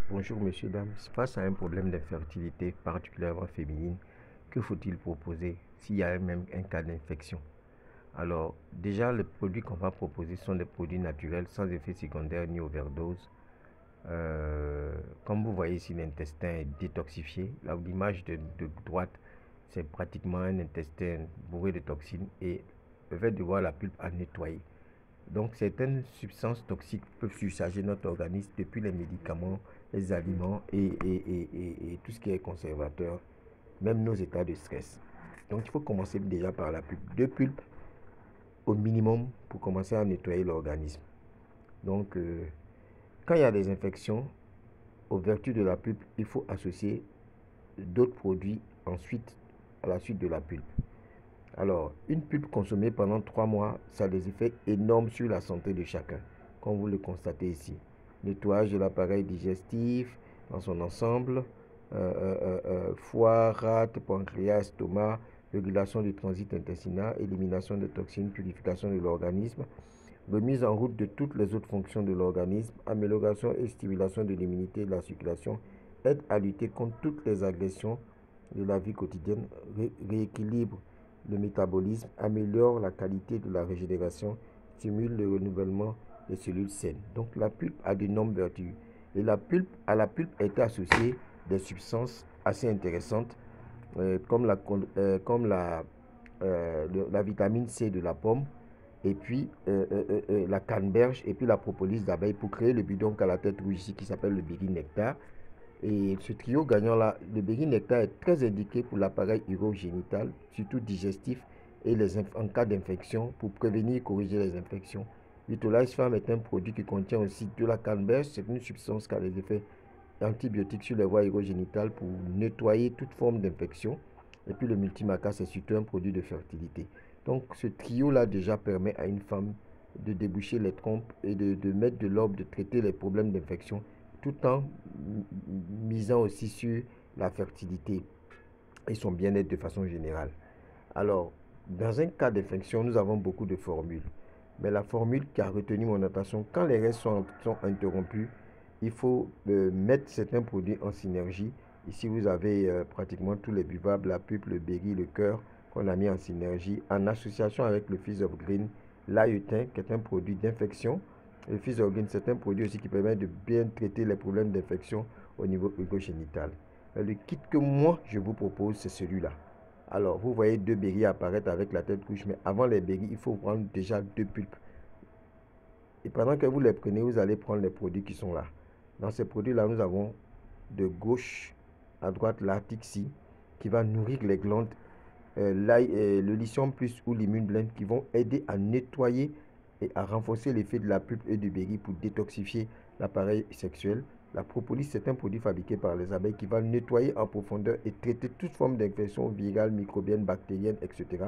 Bonjour monsieur, dame. Face à un problème d'infertilité, particulièrement féminine, que faut-il proposer s'il y a même un cas d'infection? Alors, déjà, les produits qu'on va proposer sont des produits naturels, sans effet secondaire ni overdose. Comme vous voyez ici, l'intestin est détoxifié. Là, l'image de droite, c'est pratiquement un intestin bourré de toxines et le fait de voir la pulpe à nettoyer. Donc, certaines substances toxiques peuvent surcharger notre organisme depuis les médicaments, les aliments et tout ce qui est conservateur, même nos états de stress. Donc, il faut commencer déjà par la pulpe. 2 pulpes au minimum pour commencer à nettoyer l'organisme. Donc, quand il y a des infections, aux vertus de la pulpe, il faut associer d'autres produits ensuite à la suite de la pulpe. Alors, une pulpe consommée pendant 3 mois, ça a des effets énormes sur la santé de chacun, comme vous le constatez ici. Nettoyage de l'appareil digestif dans son ensemble, foie, rate, pancréas, estomac, régulation du transit intestinal, élimination des toxines, purification de l'organisme, remise en route de toutes les autres fonctions de l'organisme, amélioration et stimulation de l'immunité et de la circulation, aide à lutter contre toutes les agressions de la vie quotidienne, rééquilibre le métabolisme, améliore la qualité de la régénération, stimule le renouvellement des cellules saines. Donc la pulpe a d'énormes vertus. Et à la pulpe est associée des substances assez intéressantes comme la vitamine C de la pomme, et puis la canneberge, et puis la propolis d'abeille pour créer le bidon à la tête rouge ici qui s'appelle le berry nectar. Et ce trio gagnant-là, le berry nectar est très indiqué pour l'appareil urogénital, surtout digestif, et en cas d'infection, pour prévenir et corriger les infections. Vitolize Farm est un produit qui contient aussi de la canneberge. C'est une substance qui a des effets antibiotiques sur les voies urogénitales pour nettoyer toute forme d'infection. Et puis le multimaca, c'est surtout un produit de fertilité. Donc ce trio-là déjà permet à une femme de déboucher les trompes et de mettre de l'ordre, de traiter les problèmes d'infection, tout en misant aussi sur la fertilité et son bien-être de façon générale. Alors, dans un cas d'infection, nous avons beaucoup de formules. Mais la formule qui a retenu mon attention, quand les règles sont interrompues, il faut mettre certains produits en synergie. Ici, vous avez pratiquement tous les buvables, la pulpe, le berry, le cœur, qu'on a mis en synergie, en association avec le Fizz of Green, l'ayutin, qui est un produit d'infection. Le Fizz of Green, c'est un produit aussi qui permet de bien traiter les problèmes d'infection au niveau urogénital. Le kit que moi, je vous propose, c'est celui-là. Alors, vous voyez 2 berries apparaître avec la tête rouge, mais avant les berries, il faut prendre déjà 2 pulpes. Et pendant que vous les prenez, vous allez prendre les produits qui sont là. Dans ces produits-là, nous avons de gauche à droite l'artixi qui va nourrir les glandes, le lithium plus ou l'immune blend qui vont aider à nettoyer et à renforcer l'effet de la pulpe et du berry pour détoxifier l'appareil sexuel. La propolis, c'est un produit fabriqué par les abeilles qui va nettoyer en profondeur et traiter toute forme d'infection virale, microbienne, bactérienne, etc.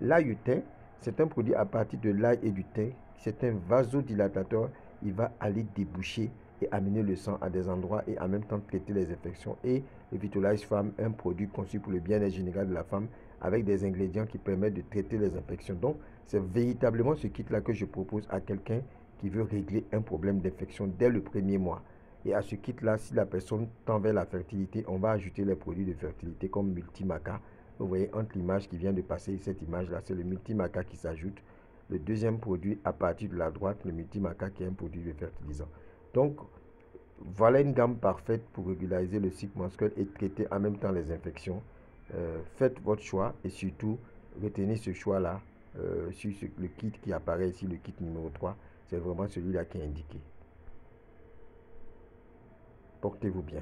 L'ayutin, c'est un produit à partir de l'ail et du thym. C'est un vasodilatateur. Il va aller déboucher et amener le sang à des endroits et en même temps traiter les infections. Et le Vitolize Farm, un produit conçu pour le bien-être général de la femme avec des ingrédients qui permettent de traiter les infections. Donc, c'est véritablement ce kit-là que je propose à quelqu'un qui veut régler un problème d'infection dès le premier mois. Et à ce kit-là, si la personne tend vers la fertilité, on va ajouter les produits de fertilité comme Multimaca. Vous voyez entre l'image qui vient de passer, cette image-là, c'est le Multimaca qui s'ajoute. Le deuxième produit à partir de la droite, le Multimaca qui est un produit de fertilisant. Donc, voilà une gamme parfaite pour régulariser le cycle menstruel et traiter en même temps les infections. Faites votre choix et surtout, retenez ce choix-là sur le kit qui apparaît ici, le kit numéro 3. C'est vraiment celui-là qui est indiqué. Portez-vous bien.